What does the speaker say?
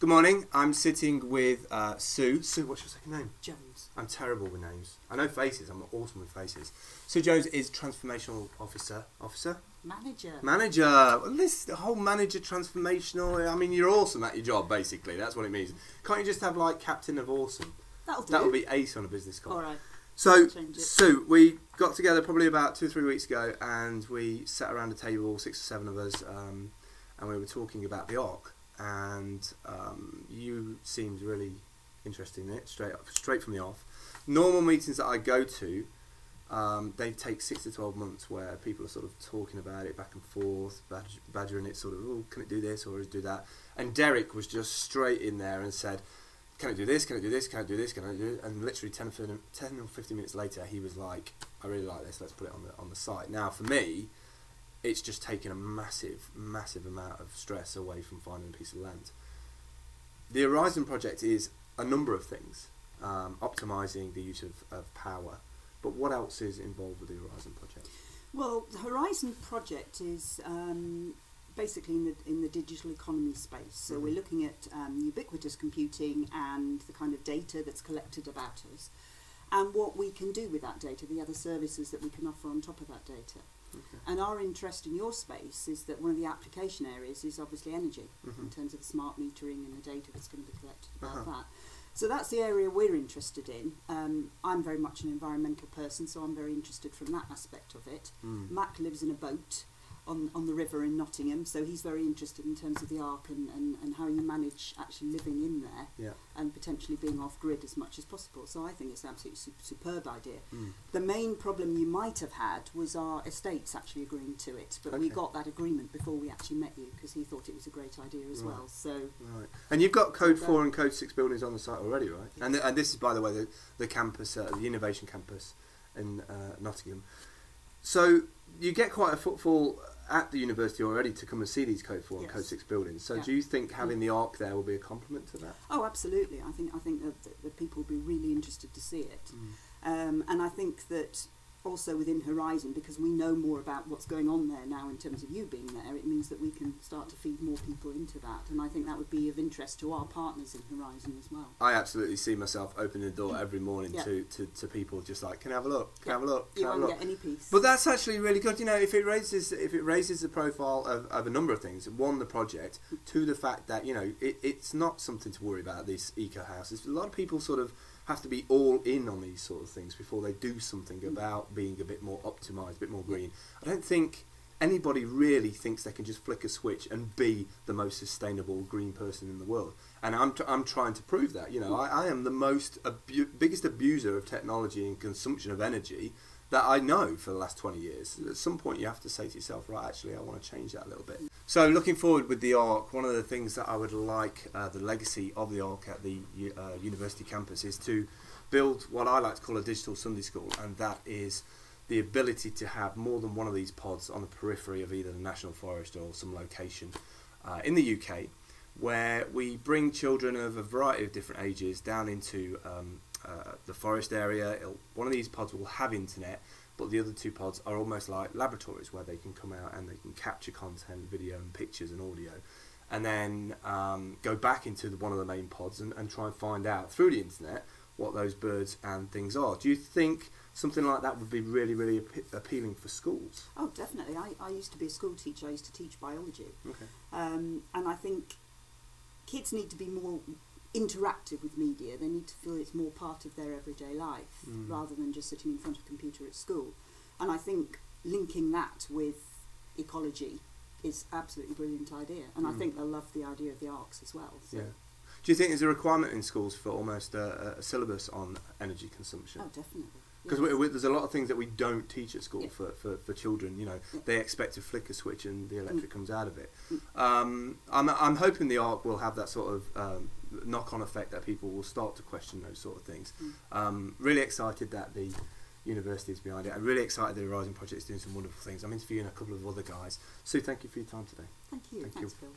Good morning. I'm sitting with Sue. Sue, what's your second name? Jones. I'm terrible with names. I know faces. I'm awesome with faces. Sue Jones is transformational officer. Manager. Manager. Well, this the whole manager transformational. I mean, you're awesome at your job. Basically, that's what it means. Can't you just have like captain of awesome? That'll do. That would be ace on a business card. All right. So, Sue, we got together probably about 2 or 3 weeks ago, and we sat around a table, 6 or 7 of us, and we were talking about the Ark. And you seemed really interested in it straight from the off. Normal meetings that I go to, they take 6 to 12 months where people are sort of talking about it back and forth, badgering it sort of, oh, can it do this or do that? And Derek was just straight in there and said, can I do this, can I do this, can I do this, can I do it? And literally 10 or 15 minutes later he was like, I really like this, let's put it on the site. Now for me, it's just taken a massive amount of stress away from finding a piece of land. The Horizon project is a number of things, optimising the use of power, but what else is involved with the Horizon project? Well, the Horizon project is basically in the digital economy space. So we're looking at ubiquitous computing and the kind of data that's collected about us, and what we can do with that data, the other services that we can offer on top of that data. Okay. And our interest in your space is that one of the application areas is obviously energy, in terms of the smart metering and the data that's going to be collected about that. So that's the area we're interested in. I'm very much an environmental person, so I'm very interested from that aspect of it. Mac lives in a boat on the river in Nottingham, so he's very interested in terms of the Ark and how you manage actually living in there and potentially being off grid as much as possible. So I think it's an absolutely superb idea. The main problem you might have had was our estates actually agreeing to it, but we got that agreement before we actually met you because he thought it was a great idea as well. So and you've got Code 4 and Code 6 buildings on the site already, right? Yes. And this is, by the way, the campus, the innovation campus in Nottingham. So you get quite a footfall at the university already to come and see these Code 4 and Code 6 buildings. So do you think having the Ark there will be a compliment to that? Oh, absolutely. I think that people will be really interested to see it. And I think that also within Horizon, because we know more about what's going on there now in terms of you being there, it means that we can start to feed more people into that. And I think that would be of interest to our partners in Horizon as well. I absolutely see myself opening the door every morning to people just like, can I have a look? Can I have a look? Can I have a look? You won't get any peace. But that's actually really good. You know, if it raises the profile of a number of things. One, the project. Two, the fact that, you know, it's not something to worry about, these eco houses. A lot of people sort of have to be all in on these sort of things before they do something about being a bit more optimised, a bit more green. I don't think anybody really thinks they can just flick a switch and be the most sustainable green person in the world. And I'm trying to prove that. You know, I am the biggest abuser of technology and consumption of energy that I know for the last 20 years. At some point you have to say to yourself, right, actually I want to change that a little bit. So looking forward with the Ark, one of the things that I would like, the legacy of the Ark at the university campus, is to build what I like to call a digital Sunday school, and that is the ability to have more than one of these pods on the periphery of either the National Forest or some location in the UK, where we bring children of a variety of different ages down into the forest area. One of these pods will have internet, but the other 2 pods are almost like laboratories where they can come out and they can capture content, video and pictures and audio, and then go back into one of the main pods and try and find out through the internet what those birds and things are. Do you think something like that would be really appealing for schools? Oh, definitely. I used to be a school teacher. I used to teach biology. Okay. And I think kids need to be more interactive with media. They need to feel it's more part of their everyday life rather than just sitting in front of a computer at school. And I think linking that with ecology is absolutely brilliant idea. And I think they'll love the idea of the Arks as well. So. Yeah. Do you think there's a requirement in schools for almost a syllabus on energy consumption? Oh, definitely. Because there's a lot of things that we don't teach at school for children. You know, they expect to flick a switch and the electric comes out of it. I'm hoping the Ark will have that sort of knock-on effect that people will start to question those sort of things. Really excited that the university is behind it. I'm really excited the Horizon project is doing some wonderful things. I'm interviewing a couple of other guys. Sue, thank you for your time today. Thank you. Thanks, Phil.